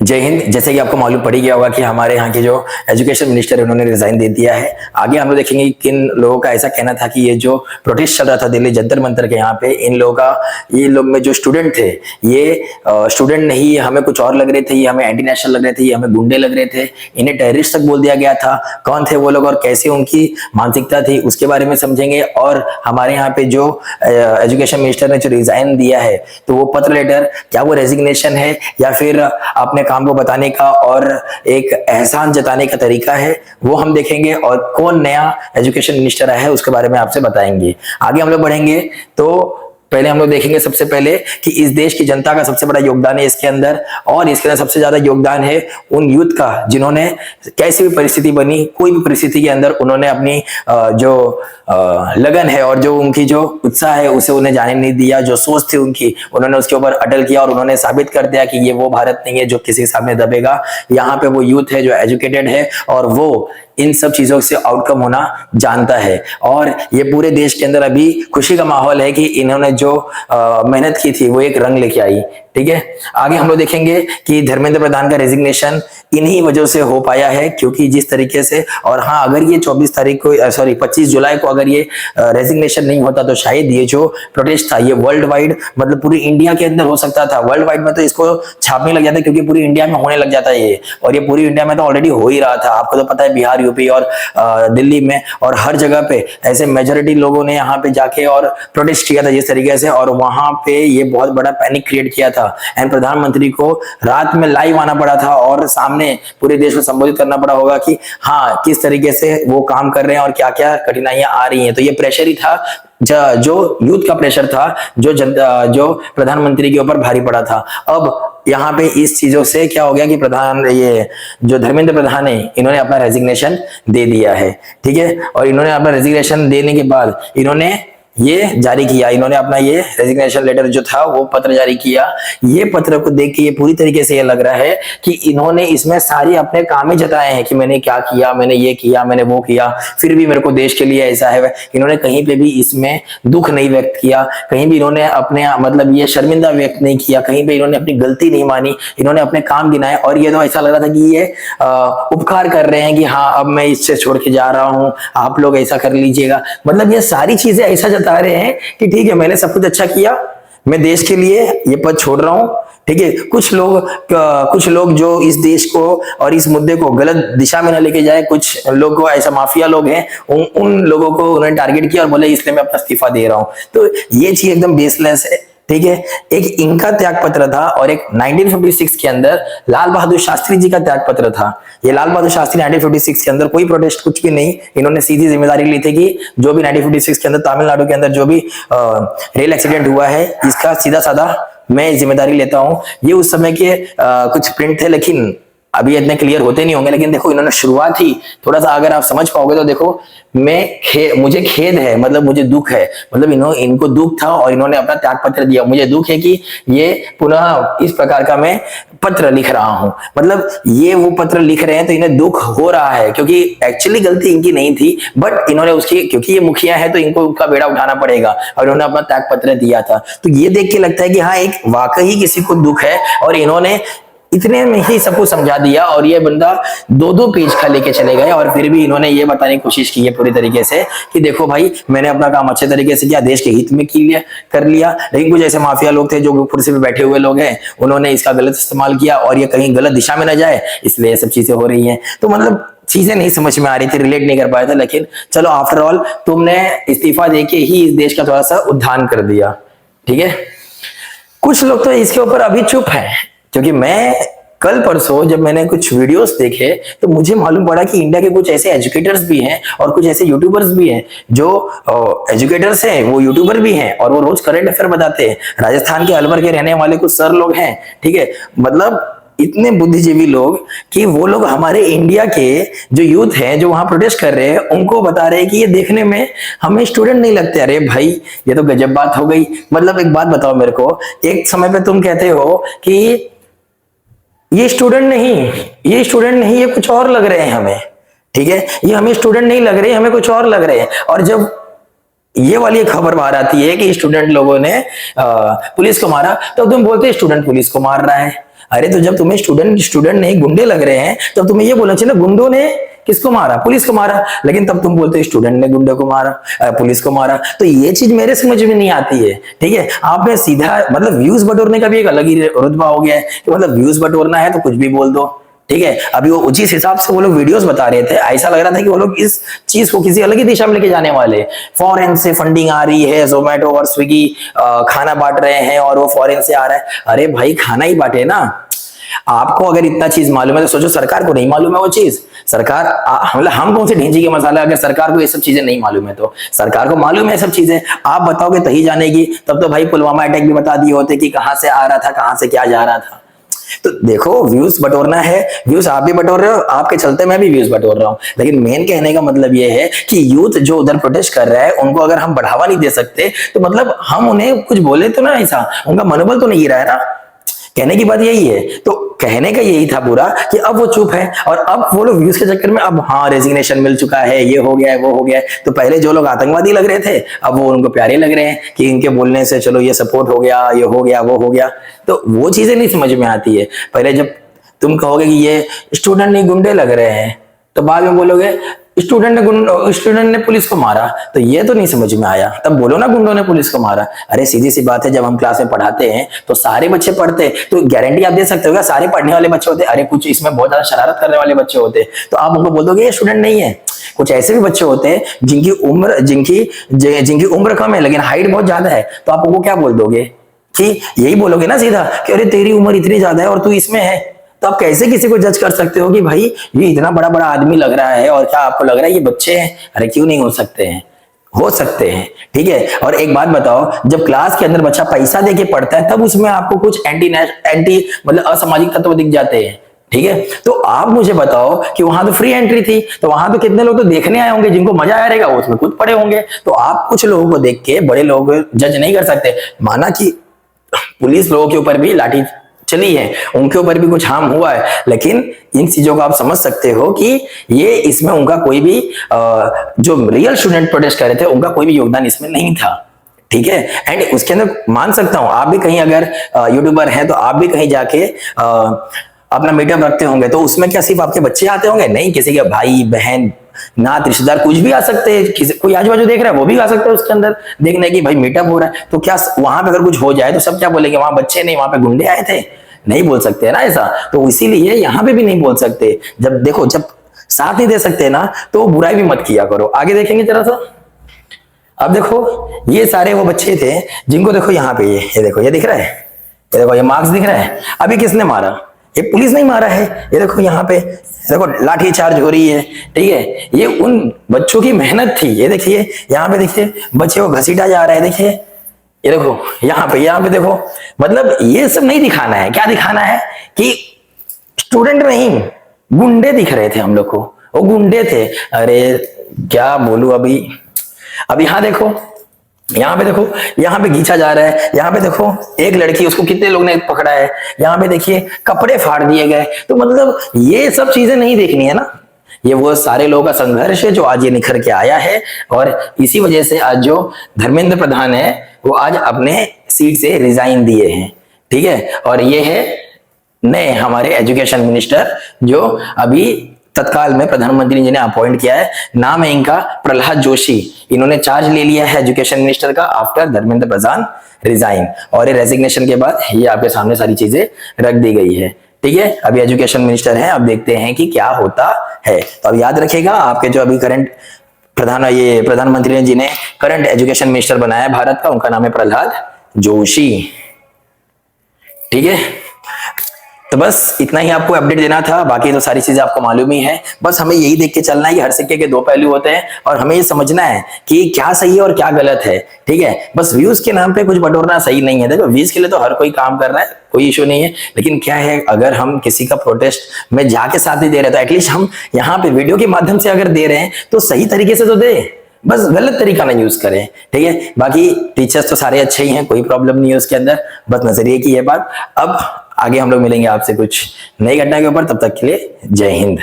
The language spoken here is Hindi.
जय हिंद। जैसे कि आपको मालूम पड़ ही गया होगा कि हमारे यहाँ के जो एजुकेशन मिनिस्टर है उन्होंने रिजाइन दे दिया है। आगे हम लोग देखेंगे कि किन लोगों का ऐसा कहना था कि ये जो प्रोटेस्ट चल रहा था दिल्ली जंतर मंतर के यहाँ पे, इन लोगों का, ये लोग में जो स्टूडेंट थे, ये स्टूडेंट नहीं, ये हमें कुछ और लग रहे थे, ये हमें एंटी नेशनल लग रहे थे, ये हमें गुंडे लग रहे थे, इन्हें टेररिस्ट तक बोल दिया गया था। कौन थे वो लोग और कैसे उनकी मानसिकता थी उसके बारे में समझेंगे। और हमारे यहाँ पे जो एजुकेशन मिनिस्टर ने जो रिजाइन दिया है, तो वो पत्र लेटर, क्या वो रेजिग्नेशन है या फिर अपने काम को बताने का और एक एहसान जताने का तरीका है, वो हम देखेंगे। और कौन नया एजुकेशन मिनिस्टर आया है उसके बारे में आपसे बताएंगे। आगे हम लोग बढ़ेंगे तो पहले हम लोग देखेंगे सबसे पहले कि इस देश की जनता का सबसे बड़ा योगदान है इसके अंदर, और इसके अंदर सबसे ज्यादा योगदान है उन यूथ का जिन्होंने कैसी भी परिस्थिति बनी, कोई भी परिस्थिति के अंदर उन्होंने अपनी जो लगन है और जो उनकी जो उत्साह है उसे उन्हें जाने नहीं दिया। जो सोच थी उनकी, उन्होंने उसके ऊपर अटल किया और उन्होंने साबित कर दिया कि ये वो भारत नहीं है जो किसी के सामने दबेगा। यहाँ पे वो यूथ है जो एजुकेटेड है और वो इन सब चीजों से आउटकम होना जानता है। और ये पूरे देश के अंदर अभी खुशी का माहौल है कि इन्होंने जो मेहनत की थी वो एक रंग लेके आई। ठीक है, आगे हम लोग देखेंगे कि धर्मेंद्र प्रधान का रेजिग्नेशन इन्हीं वजह से हो पाया है, क्योंकि जिस तरीके से, और हाँ, अगर ये 24 तारीख को, सॉरी 25 जुलाई को अगर ये रेजिग्नेशन नहीं होता तो शायद ये जो प्रोटेस्ट था ये वर्ल्ड वाइड, मतलब पूरी इंडिया के अंदर हो सकता था। वर्ल्ड वाइड में तो इसको छापने लग जाता, क्योंकि पूरी इंडिया में होने लग जाता ये, और ये पूरी इंडिया में तो ऑलरेडी हो ही रहा था। आपको तो पता है, बिहार, यूपी और दिल्ली में और हर जगह पे ऐसे मेजोरिटी लोगों ने यहाँ पे जाके और प्रोटेस्ट किया था जिस तरीके से, और वहां पे ये बहुत बड़ा पैनिक क्रिएट किया था। एंड प्रधानमंत्री को रात में लाइव आना पड़ा था और सामने पूरे देश को संबोधित करना पड़ा होगा कि हाँ, किस तरीके से वो काम कर रहे हैं और क्या क्या कठिनाइयां आ रही हैं। तो ये प्रेशर ही था, जो यूथ का प्रेशर था, जो जनता, जो प्रधानमंत्री के ऊपर भारी पड़ा था। अब यहाँ पे इस चीजों से क्या हो गया कि ये जो धर्मेंद्र प्रधान है, इन्होंने अपना रेजिग्नेशन दे दिया है। ठीक है, और इन्होंने अपना रेजिग्नेशन देने के बाद इन्होंने ये जारी किया, इन्होंने अपना ये रेजिग्नेशन लेटर जो था वो पत्र जारी किया। ये पत्र को देख के ये पूरी तरीके से ये लग रहा है कि इन्होंने इसमें सारे अपने काम ही जताए हैं कि मैंने क्या किया, मैंने ये किया, मैंने वो किया, फिर भी मेरे को देश के लिए ऐसा है। इन्होंने कहीं पे भी इसमें दुख नहीं व्यक्त किया, कहीं भी इन्होंने अपने मतलब ये शर्मिंदा व्यक्त नहीं किया, कहीं पे इन्होंने अपनी गलती नहीं मानी, इन्होंने अपने काम गिनाए। और ये तो ऐसा लग रहा था कि ये उपकार कर रहे हैं कि हाँ, अब मैं इससे छोड़ के जा रहा हूँ, आप लोग ऐसा कर लीजिएगा। मतलब ये सारी चीजें ऐसा बता रहे हैं कि ठीक है, मैंने सब कुछ अच्छा किया, मैं देश के लिए ये पद छोड़ रहा हूं। ठीक है, कुछ लोग जो इस देश को और इस मुद्दे को गलत दिशा में न लेके जाए, कुछ लोग को ऐसा माफिया लोग हैं, उन लोगों को उन्होंने टारगेट किया और बोले इसलिए मैं अपना इस्तीफा दे रहा हूं। तो ये चीज एकदम बेसलेस है। ठीक है, एक इनका त्याग पत्र था और एक 1956 के अंदर लाल बहादुर शास्त्री जी का त्याग पत्र था। ये लाल बहादुर शास्त्री 1956 के अंदर कोई प्रोटेस्ट कुछ भी नहीं, इन्होंने सीधी जिम्मेदारी ली थी कि जो भी 1956 के अंदर तमिलनाडु के अंदर जो भी रेल एक्सीडेंट हुआ है, इसका सीधा साधा मैं जिम्मेदारी लेता हूं। ये उस समय के कुछ प्रिंट थे, लेकिन अभी इतने क्लियर होते नहीं होंगे। लेकिन देखो, इन्होंने शुरुआत ही थोड़ा सा अगर आप समझ पाओगे तो देखो, मुझे खेद है, मतलब मुझे दुख है, मतलब इनको दुख था और इन्होंने अपना त्याग पत्र दिया। मुझे दुख है कि ये पुनः इस प्रकार का मैं पत्र लिख रहा हूं। मतलब ये वो पत्र लिख रहे हैं तो इन्हें दुख हो रहा है, क्योंकि एक्चुअली गलती इनकी नहीं थी, बट इन्होंने उसकी, क्योंकि ये मुखिया है तो इनको उनका बेड़ा उठाना पड़ेगा, और इन्होंने अपना त्याग पत्र दिया था। तो ये देख के लगता है कि हाँ, एक वाकई किसी को दुख है, और इन्होंने इतने में ही सबको समझा दिया। और ये बंदा 2-2 पेज का लेके चले गए, और फिर भी इन्होंने ये बताने की कोशिश की है पूरी तरीके से कि देखो भाई, मैंने अपना काम अच्छे तरीके से किया, देश के हित में कर लिया। लेकिन कुछ ऐसे माफिया लोग थे जो कुर्सी पे बैठे हुए लोग हैं, उन्होंने इसका गलत इस्तेमाल किया और ये कहीं गलत दिशा में न जाए, इसलिए ये सब चीजें हो रही हैं। तो मतलब चीजें नहीं समझ में आ रही थी, रिलेट नहीं कर पाए थे। लेकिन चलो, आफ्टर ऑल तुमने इस्तीफा देके ही इस देश का थोड़ा सा उद्धार कर दिया। ठीक है, कुछ लोग तो इसके ऊपर अभी चुप है, क्योंकि मैं कल परसों जब मैंने कुछ वीडियोस देखे तो मुझे मालूम पड़ा कि इंडिया के कुछ ऐसे एजुकेटर्स भी हैं और कुछ ऐसे यूट्यूबर्स भी हैं जो एजुकेटर्स हैं, वो यूट्यूबर भी हैं और वो रोज करंट अफेयर बताते हैं। राजस्थान के अलवर के रहने वाले कुछ सर लोग हैं, ठीक है, मतलब इतने बुद्धिजीवी लोग कि वो लोग हमारे इंडिया के जो यूथ हैं जो वहां प्रोटेस्ट कर रहे हैं, उनको बता रहे हैं कि ये देखने में हमें स्टूडेंट नहीं लगते। अरे भाई, ये तो गजब बात हो गई। मतलब एक बात बताओ मेरे को, एक समय पे तुम कहते हो कि ये स्टूडेंट नहीं, ये कुछ और लग रहे हैं हमें। ठीक है, ये हमें स्टूडेंट नहीं लग रहे, हमें कुछ और लग रहे हैं। और जब ये वाली खबर बाहर आती है कि स्टूडेंट लोगों ने पुलिस को मारा, तो तुम बोलते हैं स्टूडेंट पुलिस को मार रहा है। अरे तो जब तुम्हें स्टूडेंट नहीं गुंडे लग रहे हैं तो तुम्हें ये बोलना चाहिए ना गुंडों ने किसको मारा, पुलिस को मारा, लेकिन तब तुम बोलते हो स्टूडेंट ने गुंडे को मारा, पुलिस को मारा। तो ये चीज मेरे समझ में नहीं आती है। ठीक है, आपने सीधा मतलब व्यूज बटोरने का भी एक अलग ही रुतबा हो गया है कि मतलब व्यूज बटोरना है तो कुछ भी बोल दो। ठीक है, अभी वो जिस हिसाब से वो लोग वीडियोस बता रहे थे, ऐसा लग रहा था कि वो लोग इस चीज को किसी अलग ही दिशा में लेके जाने वाले। फॉरेन से फंडिंग आ रही है, जोमेटो और स्विगी खाना बांट रहे हैं और वो फॉरेन से आ रहा है। अरे भाई खाना ही बांटे ना। आपको अगर इतना चीज मालूम है तो सोचो सरकार को नहीं मालूम है वो चीज। सरकार मतलब हम कौन से ढींची के मसाला, अगर सरकार को ये सब चीजें नहीं मालूम है तो सरकार को मालूम है सब चीजें। आप बताओगे तभी जानेगी। तब तो भाई पुलवामा अटैक भी बता दिए होते कि कहां से आ रहा था, कहां से क्या जा रहा था। तो देखो व्यूज बटोरना है, व्यूज आप भी बटोर रहे हो, आपके चलते मैं भी व्यूज बटोर रहा हूं। लेकिन मेन कहने का मतलब ये है कि यूथ जो उधर प्रोटेस्ट कर रहा है उनको अगर हम बढ़ावा नहीं दे सकते तो मतलब हम उन्हें कुछ बोले तो ना, ऐसा उनका मनोबल तो नहीं गिरा है ना। कहने की बात यही है। तो कहने का यही था पूरा कि अब वो चुप है और अब वो लोग व्यूज के चक्कर में अब हाँ रेजिग्नेशन मिल चुका है, ये हो गया है, वो हो गया है। तो पहले जो लोग आतंकवादी लग रहे थे अब वो उनको प्यारे लग रहे हैं कि इनके बोलने से चलो ये सपोर्ट हो गया, ये हो गया, वो हो गया। तो वो चीजें नहीं समझ में आती है। पहले जब तुम कहोगे कि ये स्टूडेंट नहीं गुंडे लग रहे हैं तो बाद में बोलोगे स्टूडेंट ने पुलिस को मारा, तो ये तो नहीं समझ में आया। तब बोलो ना गुंडों ने पुलिस को मारा। अरे सीधी सी बात है, जब हम क्लास में पढ़ाते हैं तो सारे बच्चे पढ़ते, तो गारंटी आप दे सकते हो क्या सारे पढ़ने वाले बच्चे होते? अरे कुछ इसमें बहुत ज्यादा शरारत करने वाले बच्चे होते तो आप उनको बोल दोगे ये स्टूडेंट नहीं है। कुछ ऐसे भी बच्चे होते हैं जिनकी उम्र कम है लेकिन हाइट बहुत ज्यादा है, तो आप उनको क्या बोल दोगे कि यही बोलोगे ना सीधा कि अरे तेरी उम्र इतनी ज्यादा है और तू इसमें है। तो आप कैसे किसी को जज कर सकते हो कि भाई ये इतना बड़ा बड़ा आदमी लग रहा है और क्या आपको लग रहा है ये बच्चे हैं? अरे क्यों नहीं हो सकते हैं, हो सकते हैं। ठीक है, और एक बात बताओ, जब क्लास के अंदर बच्चा पैसा देके पढ़ता है तब उसमें आपको कुछ एंटी मतलब असामाजिक तत्व दिख जाते हैं। ठीक है, तो आप मुझे बताओ कि वहां तो फ्री एंट्री थी, तो वहां तो कितने लोग तो देखने आए होंगे, जिनको मजा आ रहेगा वो उसमें खुद पड़े होंगे। तो आप कुछ लोगों को देख के बड़े लोग जज नहीं कर सकते। माना कि पुलिस लोगों के ऊपर भी लाठी चली है, उनके ऊपर भी कुछ हार्म हुआ है, लेकिन इन चीजों को आप समझ सकते हो कि ये इसमें उनका कोई भी जो रियल स्टूडेंट प्रोटेस्ट कर रहे थे उनका कोई भी योगदान इसमें नहीं था। ठीक है, एंड उसके अंदर मान सकता हूं आप भी कहीं अगर यूट्यूबर हैं तो आप भी कहीं जाके अपना मीटअप रखते होंगे, तो उसमें क्या सिर्फ आपके बच्चे आते होंगे? नहीं, किसी के भाई बहन नात रिश्तेदार कुछ भी आ सकते हैं। कोई आजू बाजू देख रहा है वो भी आ सकता है उसके अंदर देखने की भाई मीटअप हो रहा है। तो क्या वहां पे अगर कुछ हो जाए तो सब क्या बोलेंगे वहां बच्चे नहीं, वहां पे गुंडे आए थे? नहीं बोल सकते ना ऐसा। तो इसीलिए यहाँ पे भी नहीं बोल सकते। जब देखो जब साथ नहीं दे सकते ना तो बुराई भी मत किया करो। आगे देखेंगे जरा सा। अब देखो ये सारे वो बच्चे थे जिनको देखो यहाँ पे ये देखो ये दिख रहा है, ये देखो ये मार्क्स दिख रहा है। अभी किसने मारा? ये पुलिस नहीं मारा है। ये देखो यहाँ पे देखो लाठी चार्ज हो रही है। ठीक है, ये उन बच्चों की मेहनत थी। ये देखिए यहाँ पे देखिए बच्चे को घसीटा जा रहा है। देखिए ये देखो यहाँ पे देखो, मतलब ये सब नहीं दिखाना है। क्या दिखाना है कि स्टूडेंट नहीं गुंडे दिख रहे थे हम लोग को, वो गुंडे थे। अरे क्या बोलूं अभी यहाँ देखो, यहाँ पे देखो, यहाँ पे खींचा जा रहा है। यहाँ पे देखो एक लड़की, उसको कितने लोग ने पकड़ा है। यहाँ पे देखिए कपड़े फाड़ दिए गए। तो मतलब ये सब चीजें नहीं देखनी है ना। ये वो सारे लोगों का संघर्ष है जो आज ये निखर के आया है, और इसी वजह से आज जो धर्मेंद्र प्रधान है वो आज अपने सीट से रिजाइन दिए हैं। ठीक है, और ये है नए हमारे एजुकेशन मिनिस्टर जो अभी तत्काल में प्रधानमंत्री जी ने अपॉइंट किया है। नाम है इनका प्रहलाद जोशी। इन्होंने चार्ज ले लिया है एजुकेशन मिनिस्टर का आफ्टर धर्मेंद्र प्रधान रिजाइन। और ये रेजिग्नेशन के बाद ये आपके सामने सारी चीजें रख दी गई है। ठीक है, अभी एजुकेशन मिनिस्टर है, अब देखते हैं कि क्या होता है। तो अब याद रखिएगा आपके जो अभी करंट प्रधानमंत्री जी ने करंट एजुकेशन मिनिस्टर बनाया है भारत का, उनका नाम है प्रहलाद जोशी। ठीक है, तो बस इतना ही आपको अपडेट देना था। बाकी तो सारी चीजें आपको मालूम ही है। बस हमें यही देख के चलना है कि हर सिक्के के दो पहलू होते हैं और हमें ये समझना है कि क्या सही है और क्या गलत है। ठीक है, बस व्यूज के नाम पे कुछ बटोरना सही नहीं है। देखो व्यूज के लिए तो हर कोई काम कर रहा है, कोई इशू नहीं है, लेकिन क्या है अगर हम किसी का प्रोटेस्ट में जाके साथ नहीं दे रहे तो एटलीस्ट हम यहाँ पे वीडियो के माध्यम से अगर दे रहे हैं तो सही तरीके से तो दे, बस गलत तरीका ना यूज करें। ठीक है, बाकी टीचर्स तो सारे अच्छे ही हैं, कोई प्रॉब्लम नहीं है उसके अंदर, बस नजरिए की है बात। अब आगे हम लोग मिलेंगे आपसे कुछ नई घटना के ऊपर, तब तक के लिए जय हिंद।